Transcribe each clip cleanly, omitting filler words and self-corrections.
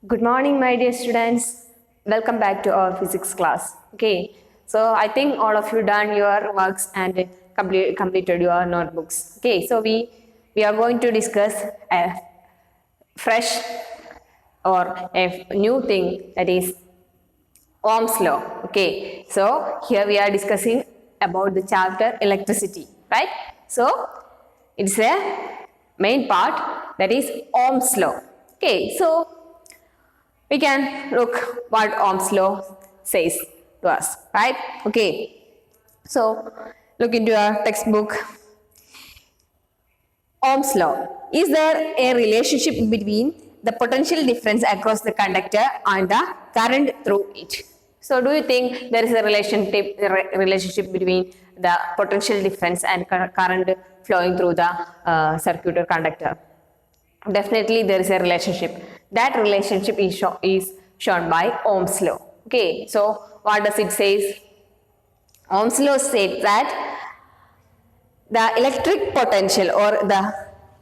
Good morning, my dear students. Welcome back to our physics class. Okay, so I think all of you done your works and completed your notebooks. Okay, so we are going to discuss a fresh or a new thing, that is Ohm's law. Okay, so here we are discussing about the chapter electricity, right? So it's a main part, that is Ohm's law. Okay, so we can look what Ohm's law says to us, right? Okay, so look into your textbook. Ohm's law. Is there a relationship between the potential difference across the conductor and the current through it? So do you think there is a relationship between the potential difference and current flowing through the circuit or conductor? Definitely there is a relationship. That relationship is shown by Ohm's law. Okay, so what does it say? Ohm's law says that the electric potential or the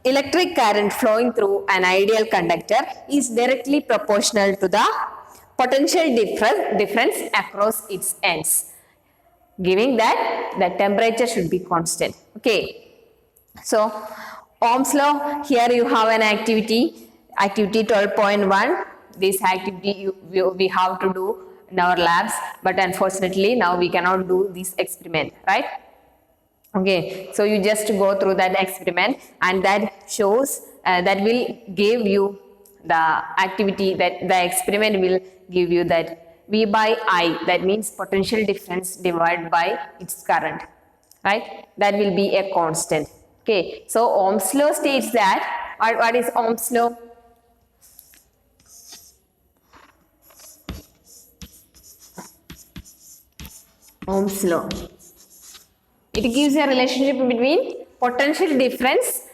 electric current flowing through an ideal conductor is directly proportional to the potential difference across its ends, giving that the temperature should be constant. Okay, so Ohm's law, here you have an activity 12.1. This activity we have to do in our labs, but unfortunately now we cannot do this experiment, right? Okay, so you just go through that experiment, and that shows that will give you the activity, that the experiment will give you that V by I, that means potential difference divided by its current, right? That will be a constant. Okay, so Ohm's law states that, what is Ohm's law? Ohm's law. It gives a relationship between potential difference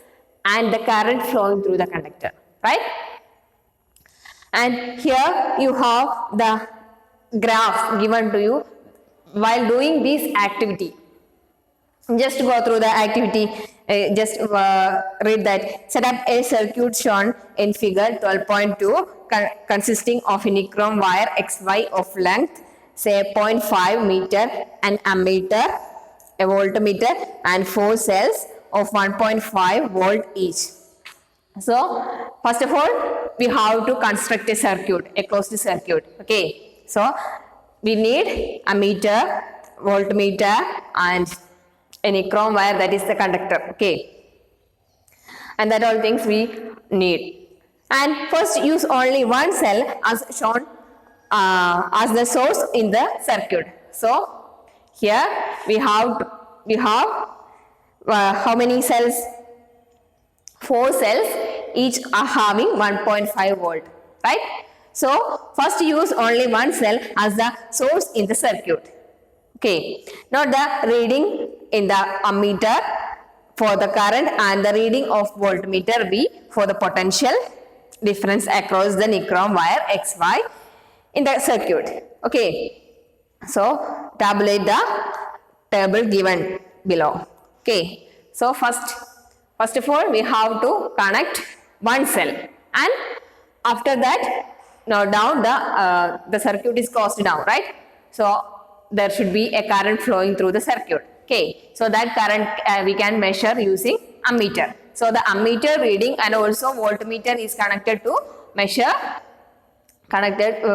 and the current flowing through the conductor, right? And here you have the graph given to you while doing this activity. Just go through the activity, just read that. Set up a circuit shown in figure 12.2 consisting of a nichrome wire XY of length, say 0.5 meter, an ammeter, a voltmeter, and 4 cells of 1.5 volt each. So first of all, we have to construct a circuit, a closed circuit. Okay, so we need a meter, voltmeter, and a nichrome wire, that is the conductor. Okay, and that all things we need. And first use only one cell as shown as the source in the circuit. So here we have how many cells? 4 cells, each are having 1.5 volt, right? So first use only one cell as the source in the circuit. Okay, now the reading in the ammeter for the current and the reading of voltmeter V for the potential difference across the nichrome wire XY in the circuit. Okay, so tabulate the table given below. Okay, so first of all we have to connect one cell, and after that now down the circuit is closed down, right? So there should be a current flowing through the circuit. Okay, so that current we can measure using ammeter. So the ammeter reading and also voltmeter is connected to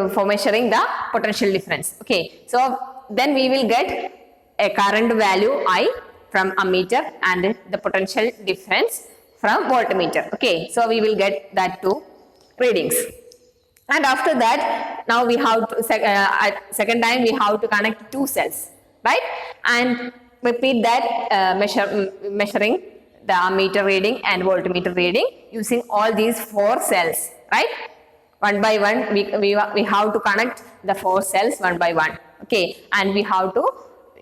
for measuring the potential difference. Okay, so then we will get a current value I from ammeter and the potential difference from voltmeter. Okay, so we will get that two readings. And after that, now we have to second time we have to connect 2 cells, right? And repeat that measuring the ammeter reading and voltmeter reading using all these 4 cells, right? One by one we have to connect the 4 cells one by one. Okay, and we have to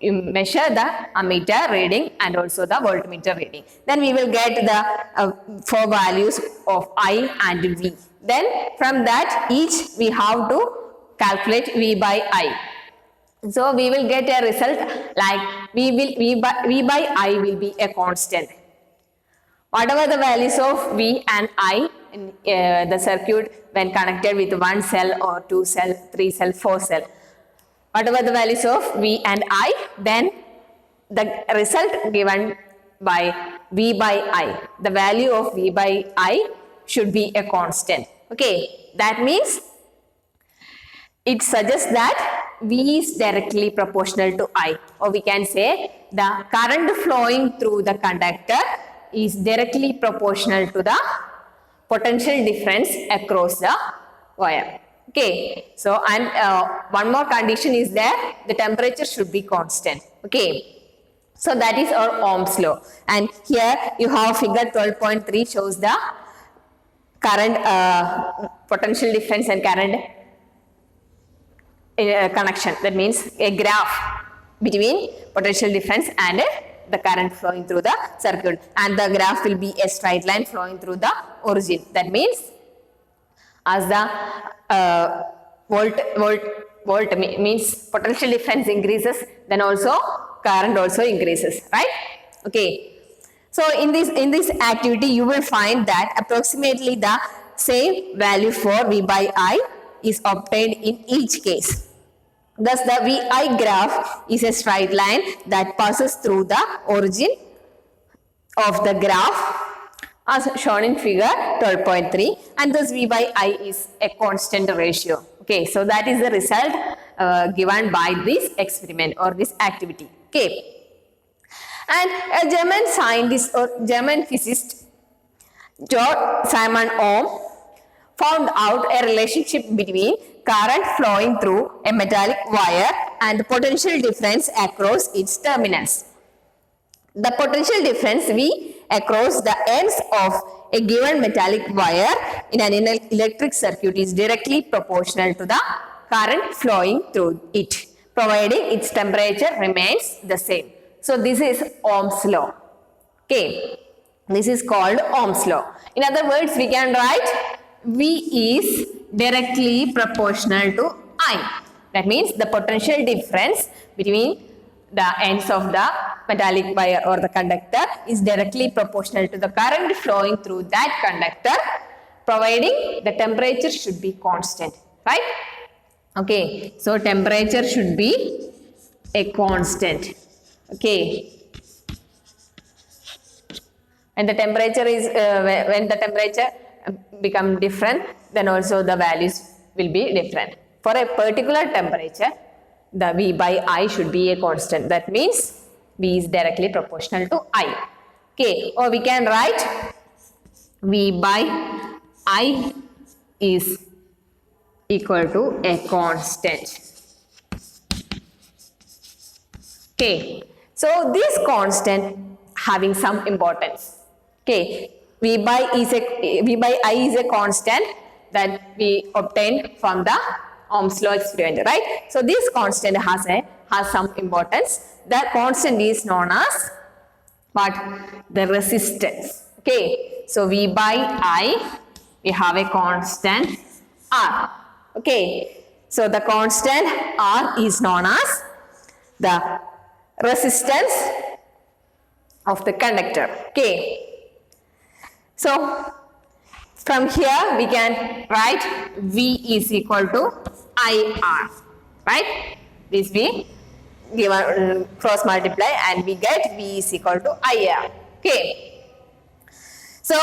measure the ammeter reading and also the voltmeter reading. Then we will get the 4 values of I and V. Then from that each we have to calculate V by I. So we will get a result like V by I will be a constant. Whatever the values of V and I in the circuit when connected with 1 cell or 2 cell, 3 cell, 4 cell. Whatever the values of V and I, then the result given by V by I, the value of V by I should be a constant. Okay, that means it suggests that V is directly proportional to I, or we can say the current flowing through the conductor is directly proportional to the potential difference across the wire. Okay, so and one more condition is there, the temperature should be constant. Okay, so that is our Ohm's law, and here you have figure 12.3 shows the current potential difference and current connection. That means a graph between potential difference and the current flowing through the circuit, and the graph will be a straight line flowing through the origin. That means as the volt means potential difference increases, then also current also increases, right? Okay, so in this activity you will find that approximately the same value for V by I is obtained in each case. Thus the VI graph is a straight line that passes through the origin of the graph as shown in figure 12.3, and thus V by I is a constant ratio. Okay, so that is the result given by this experiment or this activity. Okay, and a German scientist or German physicist Georg Simon Ohm found out a relationship between current flowing through a metallic wire and the potential difference across its terminals. The potential difference V across the ends of a given metallic wire in an electric circuit is directly proportional to the current flowing through it, providing its temperature remains the same. So this is Ohm's law. Okay, this is called Ohm's law. In other words, we can write V is directly proportional to I. That means the potential difference between the ends of the metallic wire or the conductor is directly proportional to the current flowing through that conductor, providing the temperature should be constant, right? Okay, so temperature should be a constant. Okay, and the temperature is when the temperature become different, then also the values will be different. For a particular temperature, the V by I should be a constant. That means V is directly proportional to I. Okay, or we can write V by I is equal to a constant. Okay, so this constant having some importance. Okay, V by I is a constant that we obtained from the Ohm's law experiment, right? So this constant has some importance. The constant is known as what? The resistance. Okay, so V by I, we have a constant R. Okay, so the constant R is known as the resistance of the conductor. Okay, so from here we can write V is equal to IR, right? This we cross multiply and we get V is equal to IR. Okay, so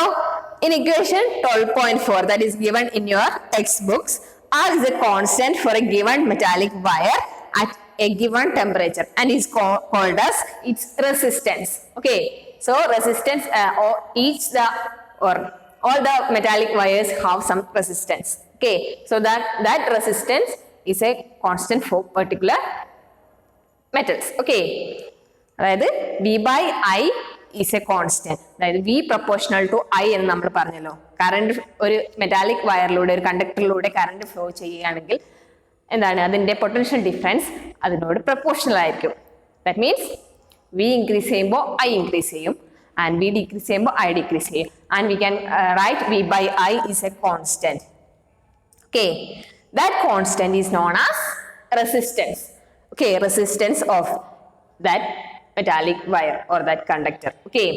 in equation 12.4 that is given in your textbooks, R is a constant for a given metallic wire at a given temperature and is called as its resistance. Okay, so resistance all the metallic wires have some resistance. Okay, so that resistance is a constant for particular metals. Okay, അതായത് V by I is a constant. അതായത് V proportional to I എന്ന് നമ്മൾ പറഞ്ഞല്ലോ. Current ഒരു metallic വയറിലൂടെ ഒരു കണ്ടക്ടറിലൂടെ current flow ചെയ്യുകയാണെങ്കിൽ എന്താണ് അതിൻ്റെ പൊട്ടൻഷ്യൽ ഡിഫറൻസ് അതിനോട് പ്രൊപ്പോർഷണൽ ആയിരിക്കും. ദാറ്റ് മീൻസ് V ഇൻക്രീസ് ചെയ്യുമ്പോൾ I ഇൻക്രീസ് ചെയ്യും and V decrease ചെയ്യുമ്പോൾ I decrease ചെയ്യും. And we can write V by I is a constant. Okay, that constant is known as resistance. Okay, resistance of that metallic wire or that conductor. Okay,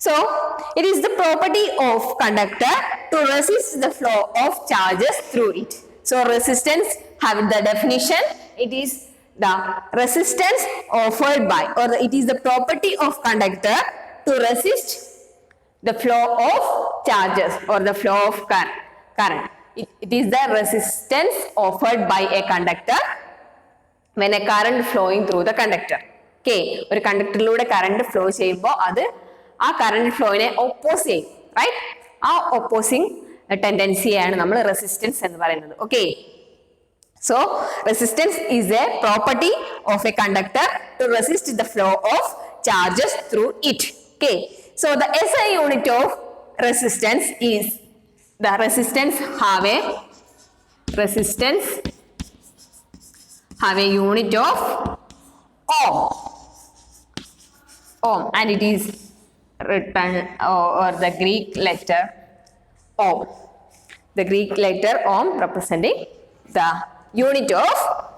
So it is the property of conductor to resist the flow of charges through it. So resistance have the definition, it is the resistance offered by, or it is the property of conductor to resist the flow of charges or the flow of current. It is the resistance offered by a conductor when a current flowing through the conductor. Okay, ഒരു കണ്ടക്ടറിലൂടെ current flow ചെയ്യുമ്പോൾ അത് ആ current ഫ്ലോയിനെ oppose ചെയ്യും, right? ആ opposing ടെൻഡൻസിയാണ് നമ്മൾ resistance എന്ന് പറയുന്നത്. Okay, so resistance is a property of a conductor to resist the flow of charges through it. Okay, so the SI unit of resistance is the resistance have a unit of ohm, and it is written or the Greek letter ohm. The Greek letter ohm representing the unit of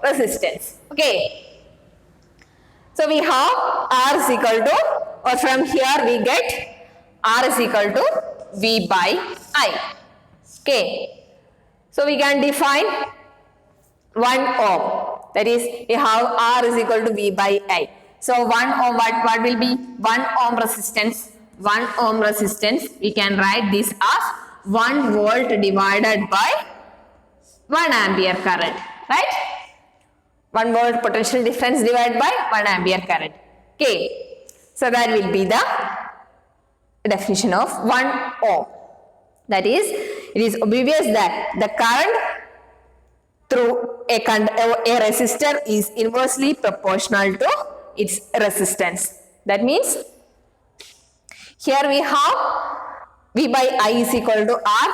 resistance. Okay, so we have R is equal to, or from here we get R is equal to V by I. Okay, so we can define 1 ohm, that is we have R is equal to V by I. So 1 ohm, what will be 1 ohm resistance? 1 ohm resistance, we can write this as 1 volt divided by 1 ampere current, right? 1 volt potential difference divided by 1 ampere current. Okay, so that will be the definition of 1 ohm. That is, it is obvious that the current through a resistor is inversely proportional to its resistance. That means here we have V by I is equal to R,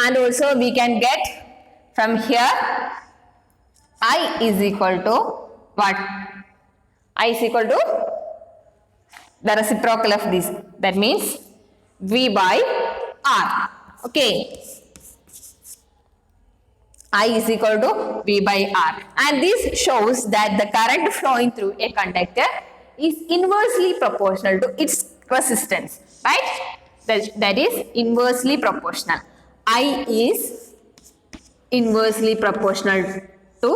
and also we can get from here I is equal to what? I is equal to the reciprocal of this, that means V by R. Okay, I is equal to V by R, and this shows that the current flowing through a conductor is inversely proportional to its resistance, right? That is inversely proportional. I is inversely proportional to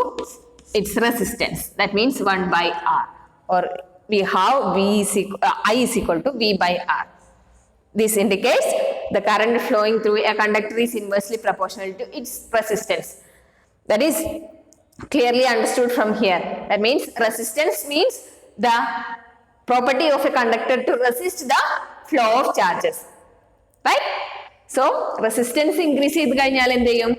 its resistance, that means 1 by R, or we have I is equal to V by R. This indicates the current flowing through a conductor is inversely proportional to its resistance. That is clearly understood from here. That means resistance means the property of a conductor to resist the flow of charges, right? So resistance increase ചെയ്ത് കഴിഞ്ഞാൽ എന്ത് ചെയ്യും?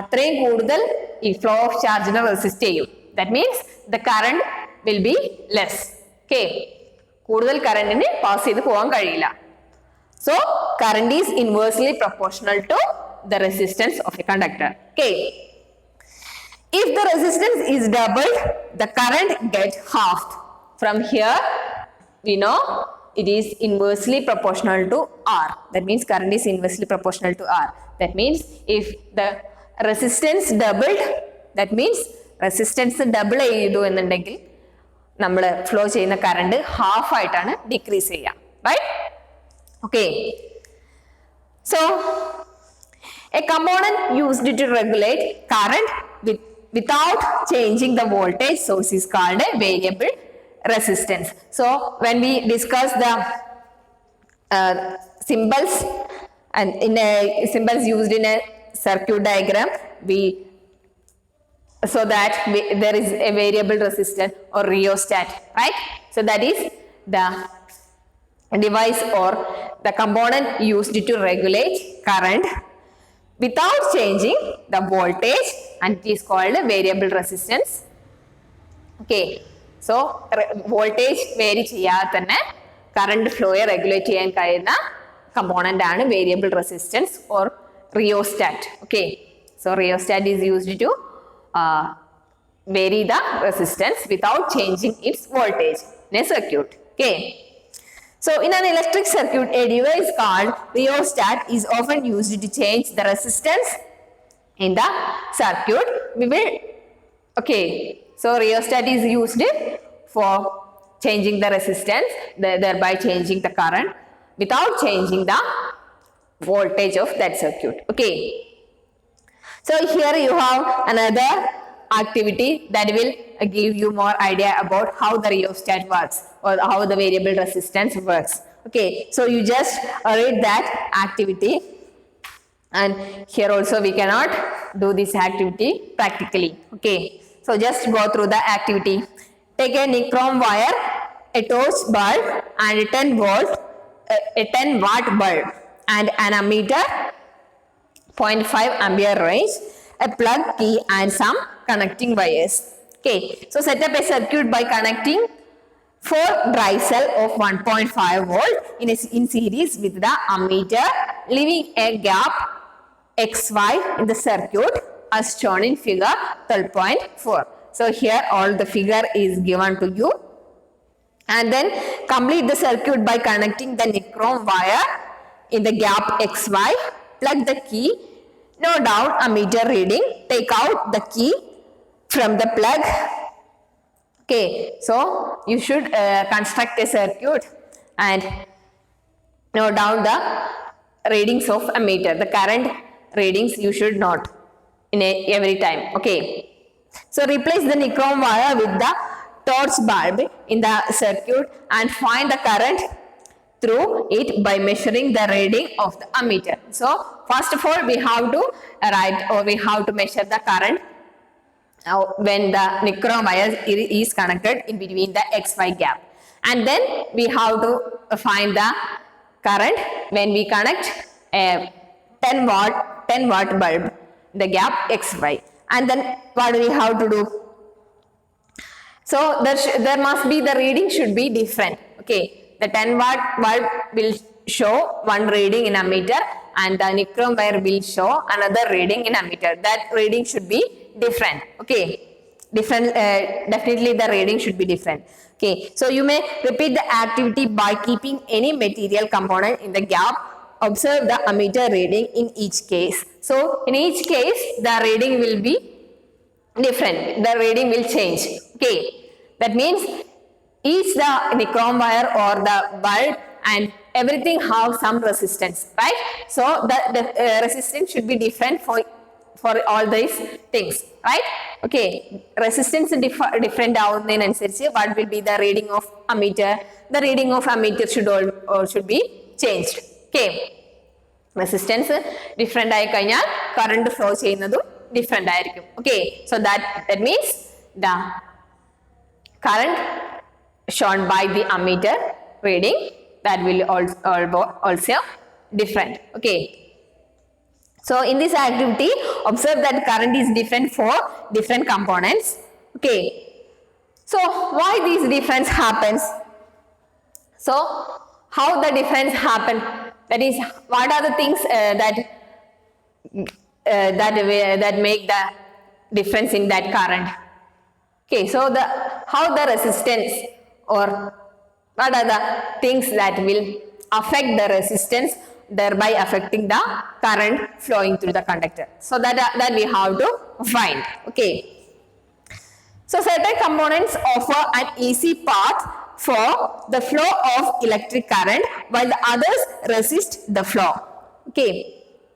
അത്രയും കൂടുതൽ ഈ flow of ചാർജിനെ resist ചെയ്യും. That means the current will be less. Okay, കൂടുതൽ കറണ്ടിന് പാസ് ചെയ്ത് പോകാൻ കഴിയില്ല. So current is inversely proportional to the resistance of a conductor. Okay, if the resistance is doubled, the current gets halved. From here we know it is inversely proportional to R. That means current is inversely proportional to R. That means if the resistance doubled, that means resistance double ചെയ്തു എന്നുണ്ടെങ്കിൽ നമ്മൾ flow ചെയ്യുന്ന current half ആയിട്ടാണ് decrease ചെയ്യുക, right? Okay, so a component used to regulate current without changing the voltage source is called a variable resistance. So when we discuss the symbols and symbols used in a circuit diagram, there is a variable resistor or rheostat, right? So that is the device or the component used to regulate current without changing the voltage, and it is called a variable resistance. Okay, so voltage vary ചെയ്യാതെ തന്നെ current flow regulate ചെയ്യാൻ കഴിയുന്ന component ആണ് variable resistance or rheostat. Okay, so rheostat is used to vary the resistance without changing its voltage in a circuit. Okay, so in an electric circuit, a device called rheostat is often used to change the resistance in the circuit. So rheostat is used for changing the resistance, thereby changing the current. without changing the voltage of that circuit. Okay. So here you have another activity that will give you more idea about how the rheostat works or how the variable resistance works. Okay, so you just read that activity, and here also we cannot do this activity practically. Okay, so just go through the activity. Take a nichrome wire, a torch bulb, and a 10 watt bulb, and an ammeter, 0.5 ampere range, a plug key, and some connecting wires. Okay, so set up a circuit by connecting 4 dry cell of 1.5 volt in series with the ammeter, leaving a gap XY in the circuit as shown in figure 12.4. So here all the figure is given to you, and then complete the circuit by connecting the nichrome wire in the gap XY, plug the key, note down ammeter reading, take out the key from the plug. Okay, so you should construct a circuit and note down the readings of ammeter, the current readings you should note in every time. Okay, so replace the nichrome wire with the torch bulb in the circuit and find the current through it by measuring the reading of the ammeter. So first of all we have to write, or we have to measure the current when the nichrome wire is connected in between the XY gap, and then we have to find the current when we connect a 10 watt bulb in the gap XY, and then what do we have to do? So there must be, the reading should be different. Okay, the 10 watt bulb will show one reading in ammeter, and the nichrome wire will show another reading in ammeter. That reading should be different. Okay, definitely the reading should be different. Okay, so you may repeat the activity by keeping any material component in the gap. Observe the ammeter reading in each case. So in each case the reading will be different, the reading will change. Okay, that means each the nichrome wire or the bulb and everything have some resistance, right? So the resistance should be different for all these things, right? Okay, resistance different ആവുന്നതിനനുസരിച്ച് what will be the reading of ammeter? The reading of ammeter should be changed. Okay, resistance different ആയി കഴിഞ്ഞാൽ current flow ചെയ്യുന്നതും different ആയിരിക്കും. Okay, so that means the current shown by the ammeter reading, that will also different. Okay, so in this activity observe that current is different for different components. Okay, so why this difference happens? So how the difference happen, that is what are the things that make the difference in that current? Okay, so how the resistance, or what are the things that will affect the resistance, thereby affecting the current flowing through the conductor? So that we have to find. Okay, so certain components offer an easy path for the flow of electric current, while the others resist the flow. Okay,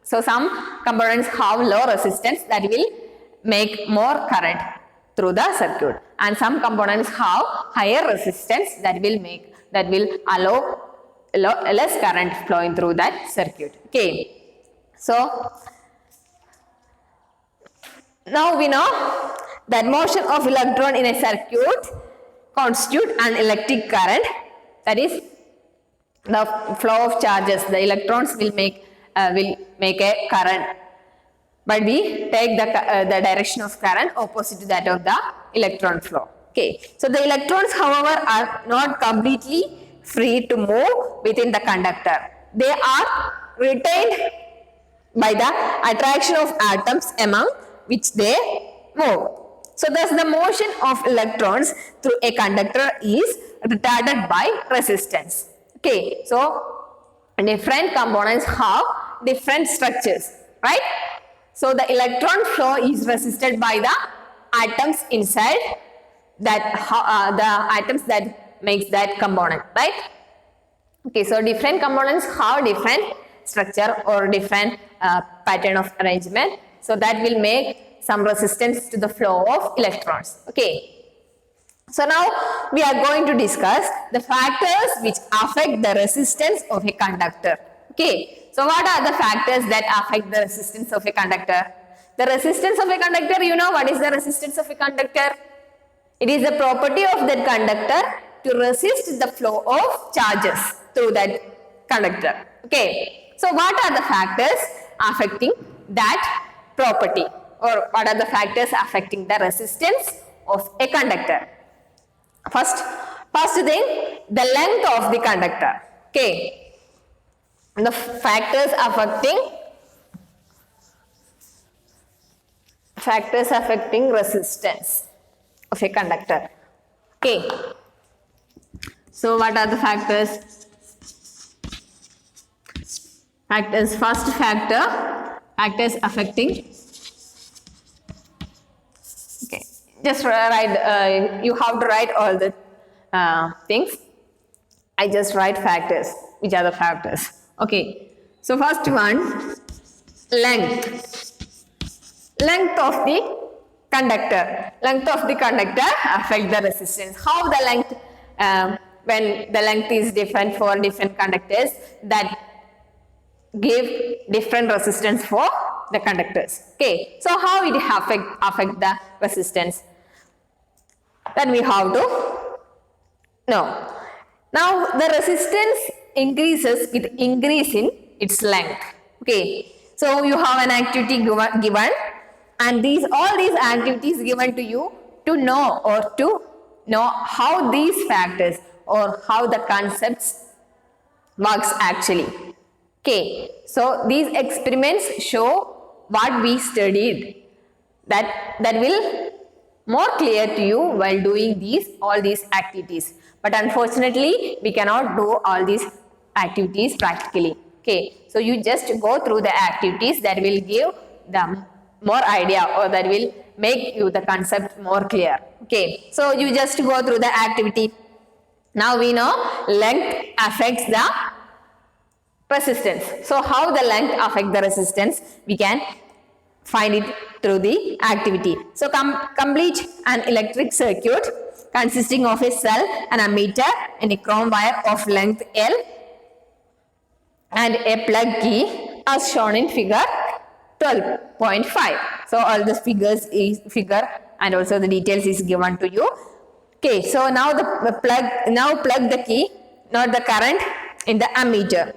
so some components have low resistance that will make more current through the circuit, and some components have higher resistance that will allow less current flowing through that circuit. Okay, so now we know that motion of electron in a circuit constitute an electric current, that is the flow of charges. The electrons will make a current, but we take the direction of current opposite to that of the electron flow. Okay, so the electrons however are not completely free to move within the conductor. They are retained by the attraction of atoms among which they move. So thus the motion of electrons through a conductor is retarded by resistance. Okay, so different components have different structures, right? So the electron flow is resisted by the atoms inside that the atoms that makes that component, right? Okay, so different components have different structure or different pattern of arrangement. So that will make some resistance to the flow of electrons. Okay. So now we are going to discuss the factors which affect the resistance of a conductor. Okay. So what are the factors that affect the resistance of a conductor? The resistance of a conductor, you know what is the resistance of a conductor? It is the property of that conductor to resist the flow of charges through that conductor. Okay. So what are the factors affecting that property, or what are the factors affecting the resistance of a conductor? First thing, the length of the conductor. Okay. The factors affecting resistance of a conductor. Okay. So what are the factors? First factors affecting. Okay. Just write, you have to write all the things. I just write factors. Which are the factors? Okay. So first one, length of the conductor. Length of the conductor affect the resistance. How the length, when the length is different for different conductors, that give different resistance for the conductors. Okay, so how it affect the resistance? Then we have to know. Now the resistance increases with increase in its length. Okay, so you have an activity given, and all these activities given to you to know how these factors or how the concepts works actually. Okay, so these experiments show what we studied. That will more clear to you while doing all these activities. But unfortunately, we cannot do all these activities practically. Okay, so you just go through the activities that will give them more idea, or that will make you the concept more clear. Okay, so you just go through the activity. Now we know length affects the resistance. So how the length affect the resistance? We can find it through the activity. So complete an electric circuit consisting of a cell, an ammeter, and a nichrome wire of length L, and a plug key as shown in figure 12.5. So all the figure and also the details is given to you. Okay, so now plug the key, not the current, in the ammeter,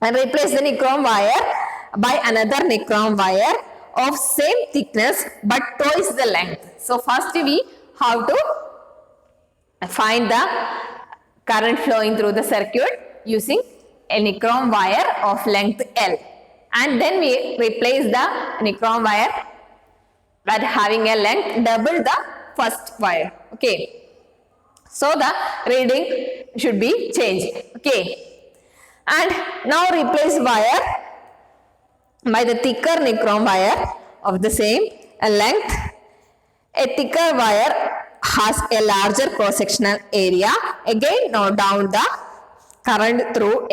and replace the nichrome wire by another nichrome wire of same thickness but twice the length. So first we have to find the current flowing through the circuit using a nichrome wire of length L, and then we replace the nichrome wire that having a length double the first wire. Okay, so the reading should be changed. Okay, and now replace wire by the thicker nichrome wire of the same length. A thicker wire has a larger cross-sectional area. Again, note down the current through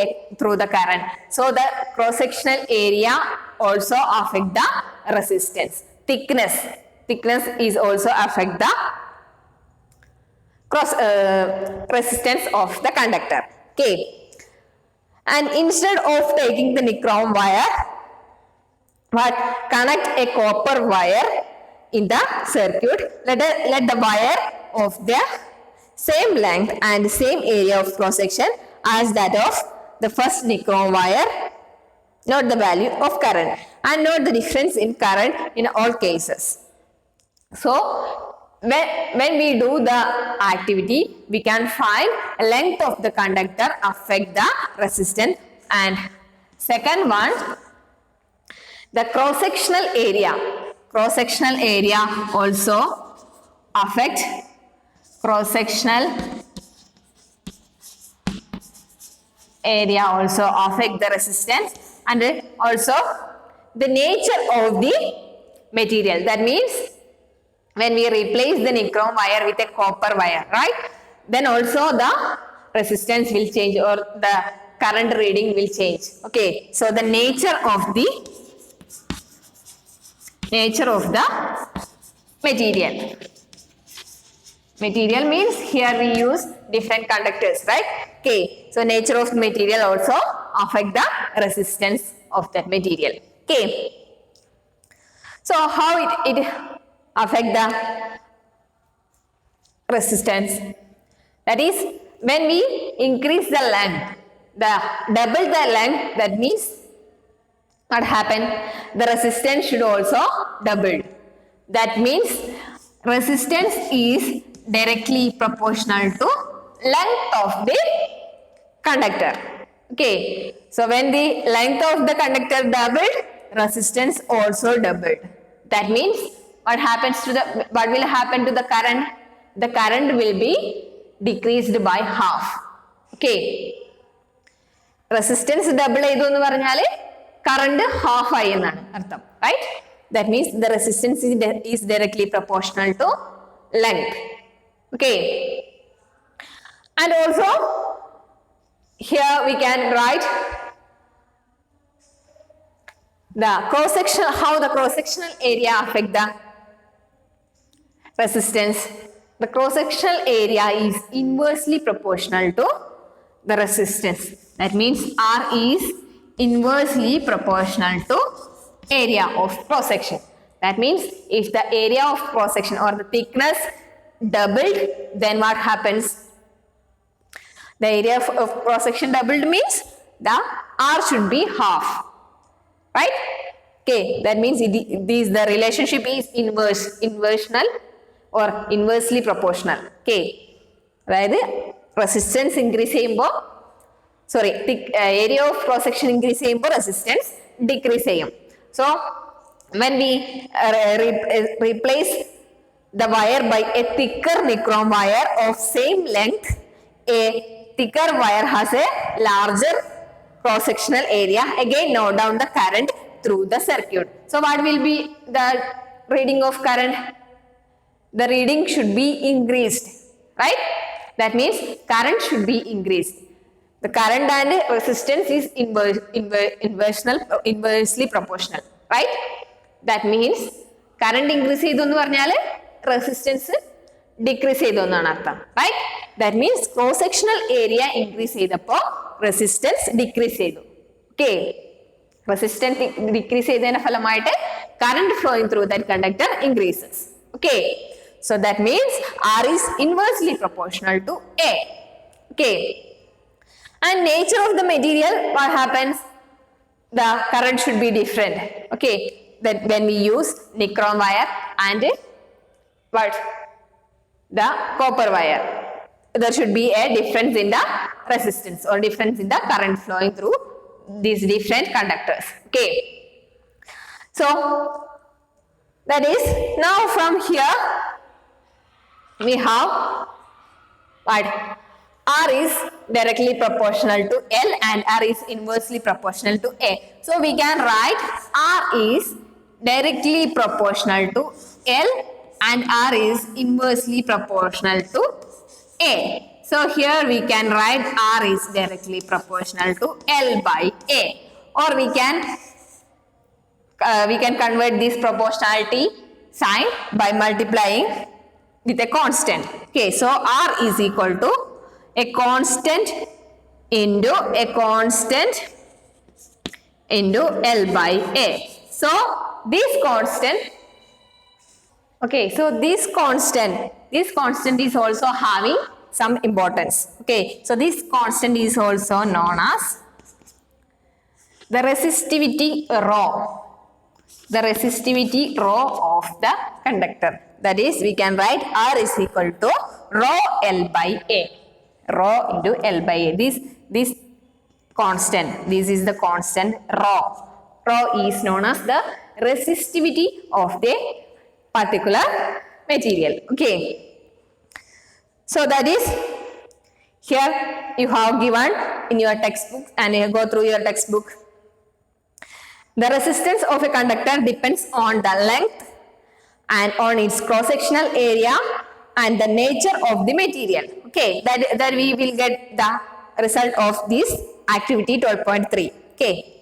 the current. So the cross-sectional area also affect the resistance. Thickness is also affect the resistance of the conductor. Okay, and instead of taking the nichrome wire, connect a copper wire in the circuit. Let the wire of the same length and same area of cross section as that of the first nichrome wire. Note the value of current and note the difference in current in all cases. So when we do the activity, we can find length of the conductor affect the resistance, and second one, the cross-sectional area. Cross-sectional area also affect the resistance, and also the nature of the material. That means when we replace the nichrome wire with a copper wire, right? Then also the resistance will change or the current reading will change. Okay, so the nature of the material. Material means here we use different conductors, right? Okay, so nature of material also affect the resistance of that material. Okay, so how it affect the resistance? That is, when we increase the length, double the length, that means what happened? The resistance should also double. That means resistance is directly proportional to length of the conductor. Okay, so when the length of the conductor doubled, resistance also doubled. That means what will happen to the current? The current will be decreased by half. Okay, resistance double ചെയ്തു എന്ന് പറഞ്ഞാൽ current half ആയി എന്നാണ് അർത്ഥം, right? That means the resistance is directly proportional to length. Okay, and also here we can write the cross section, how the cross sectional area affect the resistance. The cross sectional area is inversely proportional to the resistance. That means R is inversely proportional to area of cross section. That means if the area of cross section or the thickness doubled, then what happens? The area of cross section doubled means the R should be half, right? Okay, that means the relationship is inversional or inversely proportional. Okay, അതായത് resistance increase ചെയ്യുമ്പോൾ area of cross section increase ചെയ്യുമ്പോൾ resistance decrease ചെയ്യും. So when we replace the wire by a thicker nichrome wire of same length, a thicker wire has a larger cross sectional area. Again, note down the current through the circuit. So what will be the reading of current? The reading should be increased, right? That means current should be increased. The current and resistance is inversely proportional, right? That means current increase ചെയ്തു എന്ന് പറഞ്ഞാൽ resistance decrease ചെയ്തു എന്നാണ് അർത്ഥം, right? That means cross sectional area increase ചെയ്തപ്പോൾ resistance decrease ചെയ്തു. Okay, resistance decrease ചെയ്തതിന്റെ ഫലമായിട്ട് current flowing through that conductor increases. Okay, so that means R is inversely proportional to A. Okay, and nature of the material, what happens? The current should be different. Okay, that when we use nichrome wire and what? The copper wire, there should be a difference in the resistance or difference in the current flowing through these different conductors. Okay, so that is, now from here we have what? R is directly proportional to L and R is inversely proportional to A. So we can write R is directly proportional to L and R is inversely proportional to A. So here we can write R is directly proportional to L by A, or we can convert this proportionality sign by multiplying with a constant. Okay, so R is equal to a constant into L by A. So this constant, okay, so this constant is also having some importance. Okay, so this constant is also known as the resistivity rho. The resistivity rho of the conductor. That is, we can write R is equal to rho L by A. Rho into L by A. This constant, this is the constant rho. Rho is known as the resistivity of the particular material. Okay, so that is, here you have given in your textbook, and you go through your textbook. The resistance of a conductor depends on the length and on its cross-sectional area and the nature of the material. Okay, that we will get the result of this activity 12.3. Okay.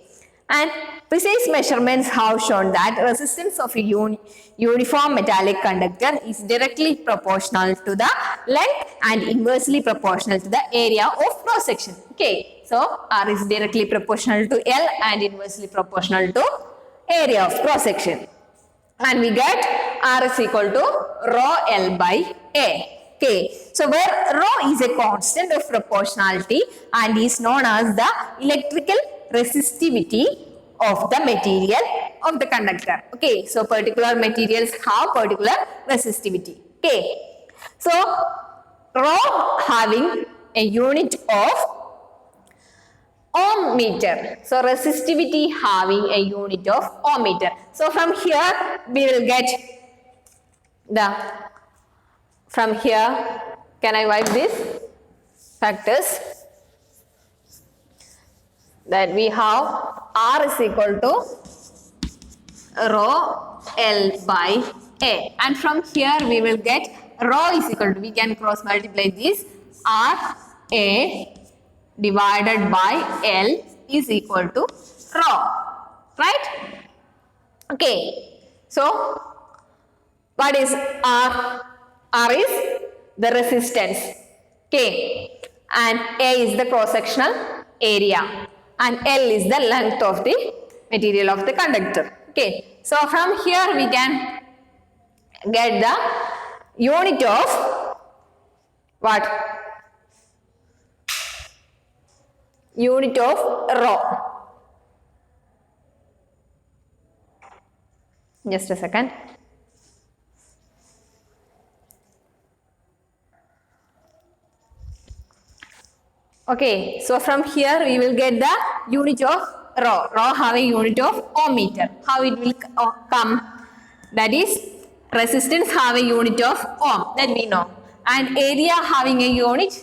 And precise measurements have shown that resistance of a uniform metallic conductor is directly proportional to the length and inversely proportional to the area of cross section. Okay, so R is directly proportional to L and inversely proportional to area of cross section. And we get R is equal to rho L by A. Okay, so where rho is a constant of proportionality and is known as the electrical resistivity of the material of the conductor. Okay, so particular materials have particular resistivity. Okay, so rho having a unit of ohm meter. So resistivity having a unit of ohm meter. So from here we will get the, from here, can I wipe this factors? That we have R is equal to rho L by A, and from here we will get rho is equal to, we can cross multiply this, R A divided by L is equal to rho, right? Okay, so what is R? R is the resistance, okay, and A is the cross sectional area, and L is the length of the material of the conductor. Okay, so from here we can get the unit of what? Unit of rho. Just a second. Okay, so from here we will get the unit of rho. Rho have a unit of ohm meter. How it will come? That is, resistance have a unit of ohm, that we know, and area having a unit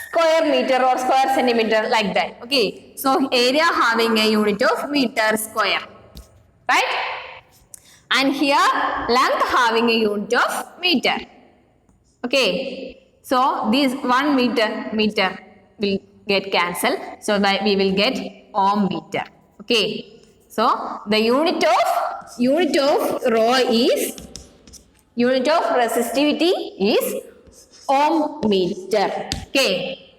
square meter or square centimeter, like that. Okay, so area having a unit of meter square, right? And here length having a unit of meter. Okay, so this 1 meter will get cancelled, so that we will get ohm meter. Okay, so the unit of rho is, unit of resistivity is ohm meter. Okay,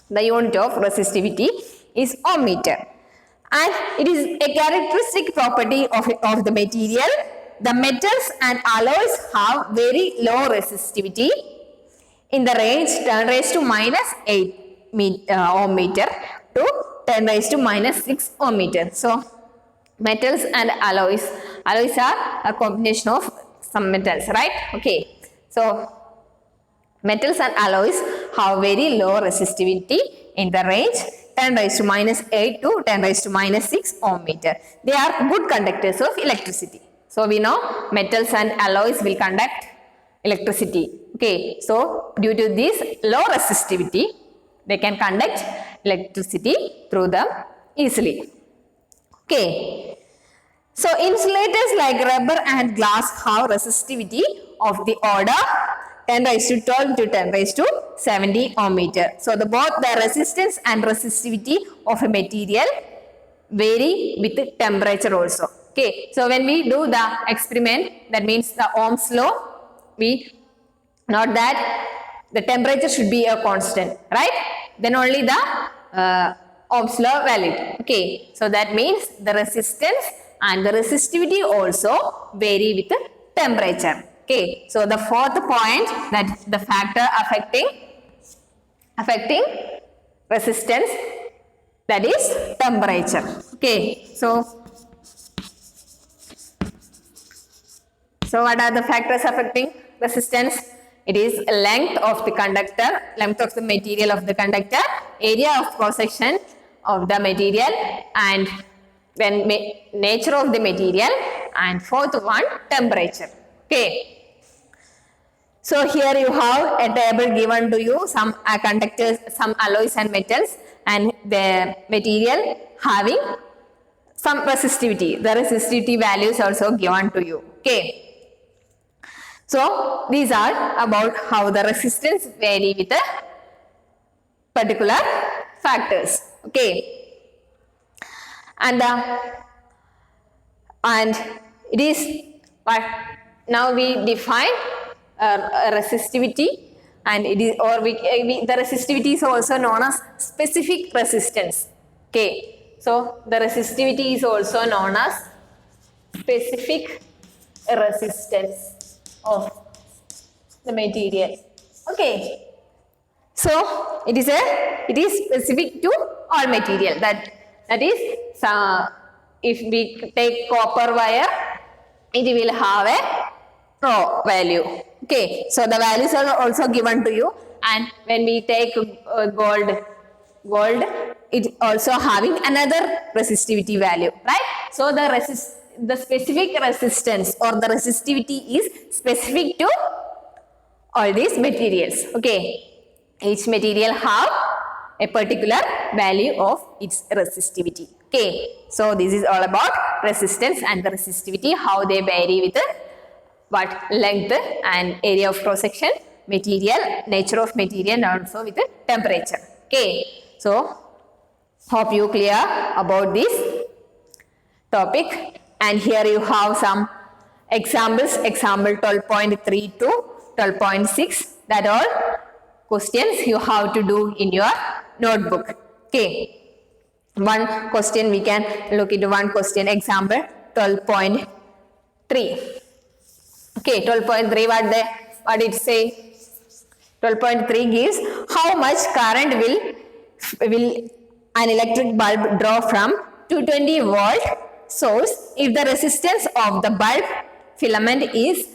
the unit of resistivity is ohm meter, and it is a characteristic property of the material. The metals and alloys have very low resistivity in the range 10 raised to minus 8 ohm meter to 10 raised to minus 6 ohm meter. So metals and alloys are a combination of some metals, right? Okay, so metals and alloys have very low resistivity in the range 10 raised to minus 8 to 10 raised to minus 6 ohm meter. They are good conductors of electricity. So we know metals and alloys will conduct electricity. Okay, so due to this low resistivity, they can conduct electricity through them easily. Okay, so insulators like rubber and glass have resistivity of the order 10 raised to 12 to 10 raised to 70 ohm meter. So both the resistance and resistivity of a material vary with the temperature also. Okay, so when we do the experiment, that means the Ohm's law, we note that the temperature should be a constant, right? Then only the Ohm's law valid. Okay, so that means the resistance and the resistivity also vary with the temperature. Okay, so the fourth point, that the factor affecting resistance, that is temperature. Okay, so what are the factors affecting resistance? It is length of the conductor, length of the material of the conductor, area of cross section of the material, and then nature of the material, and fourth one, temperature. Okay, so here you have a table given to you, some conductors, some alloys and metals, and the material having some resistivity. The resistivity values also given to you. Okay, So these are about how the resistance vary with the particular factors. Okay, and it is what now we define resistivity, and it is the resistivity is also known as specific resistance. Okay, so the resistivity is also known as specific resistance of the material. Okay, so it is specific to all material. That is, if we take copper wire, it will have a rho value. Okay, so the values are also given to you. And when we take gold, it also having another resistivity value, right? So the specific resistance or the resistivity is specific to all these materials. Okay, each material have a particular value of its resistivity. Okay, so this is all about resistance and the resistivity, how they vary with what length and area of cross section, material, nature of material, and also with the temperature. Okay, so hope you clear about this topic. And here you have some examples, example 12.3 to 12.6, that all questions you have to do in your notebook. Okay, one question we can look into one question, example 12.3. Okay, 12.3, what it say? 12.3 gives how much current will an electric bulb draw from 220 volt source if the resistance of the bulb filament is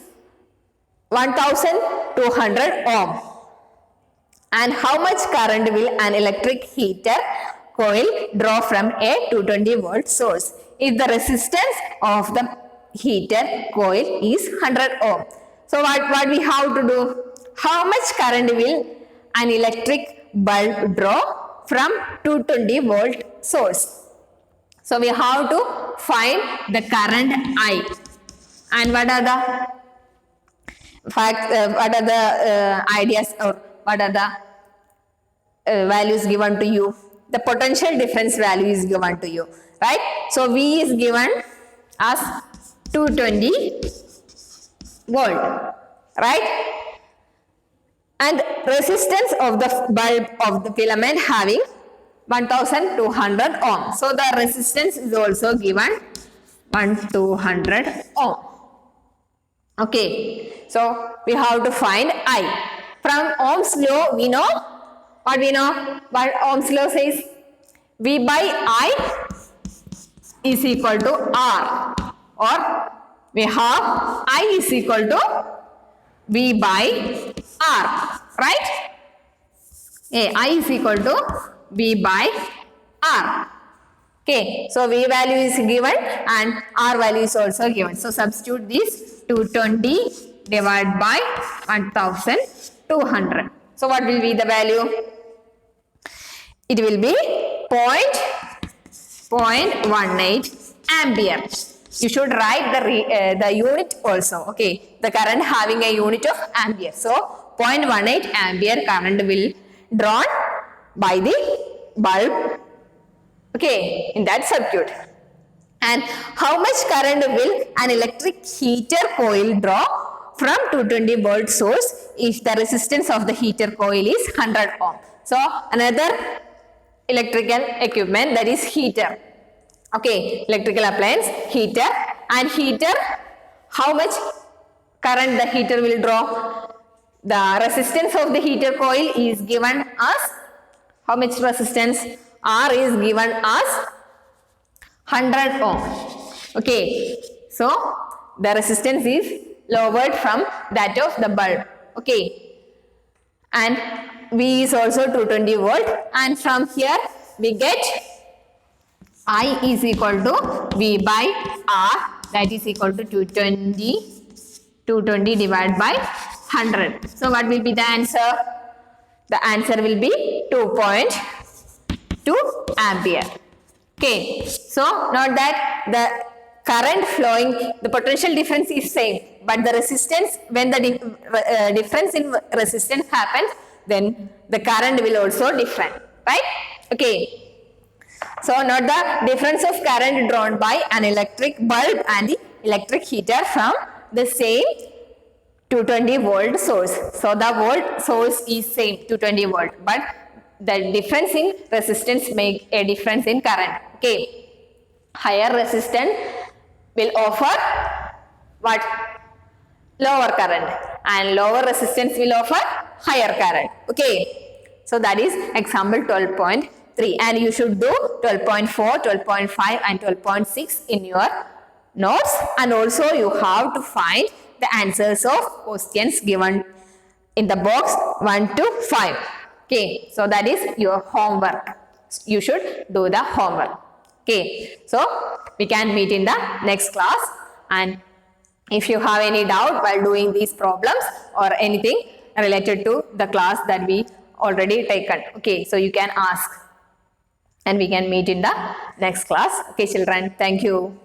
1200 ohm, and how much current will an electric heater coil draw from a 220 volt source if the resistance of the heater coil is 100 ohm. So what we have to do? How much current will an electric bulb draw from 220 volt source? So we have to find the current I, and what are the facts, what are the ideas, or what are the values given to you? The potential difference value is given to you, right? So V is given as 220 volt, right? And resistance of the bulb of the filament having 1200 ohm. So the resistance is also given 1200 ohm. Okay, so we have to find I. From Ohm's law, we know what we know. What Ohm's law says? V by I is equal to R, or we have I is equal to V by R, right? I is equal to V by R. Okay, so V value is given and R value is also given. So substitute this 220 divided by 1200. So what will be the value? It will be 0.18 ampere. You should write the unit also. Okay, the current having a unit of ampere. So 0.18 ampere current will drawn by the bulb, okay, in that circuit. And how much current will an electric heater coil draw from 220 volt source if the resistance of the heater coil is 100 ohm? So another electrical equipment, that is heater. Okay, electrical appliance, heater. And heater, how much current the heater will draw? The resistance of the heater coil is given as, how much resistance? R is given as 100 ohm. Okay, so the resistance is lowered from that of the bulb. Okay, and V is also 220 volt, and from here we get I is equal to V by R, that is equal to 220 divided by 100. So what will be the answer? The answer will be 2.2 ampere. Okay, so note that the current flowing, the potential difference is same, but the resistance, when the difference in resistance happens, then the current will also different, right? Okay. So note the difference of current drawn by an electric bulb and the electric heater from the same 220 volt source. So the volt source is same 220 volt, but the difference in resistance make a difference in current. Okay. Higher resistance will offer what? Lower current, and lower resistance will offer higher current. Okay. So that is example 12.3, and you should do 12.4, 12.5 and 12.6 in your notes, and also you have to find the answers of questions given in the box 1 to 5. Okay. So that is your homework. You should do the homework. Okay, so we can meet in the next class, and if you have any doubt while doing these problems or anything related to the class that we already taken, okay, so you can ask and we can meet in the next class. Okay, children, thank you.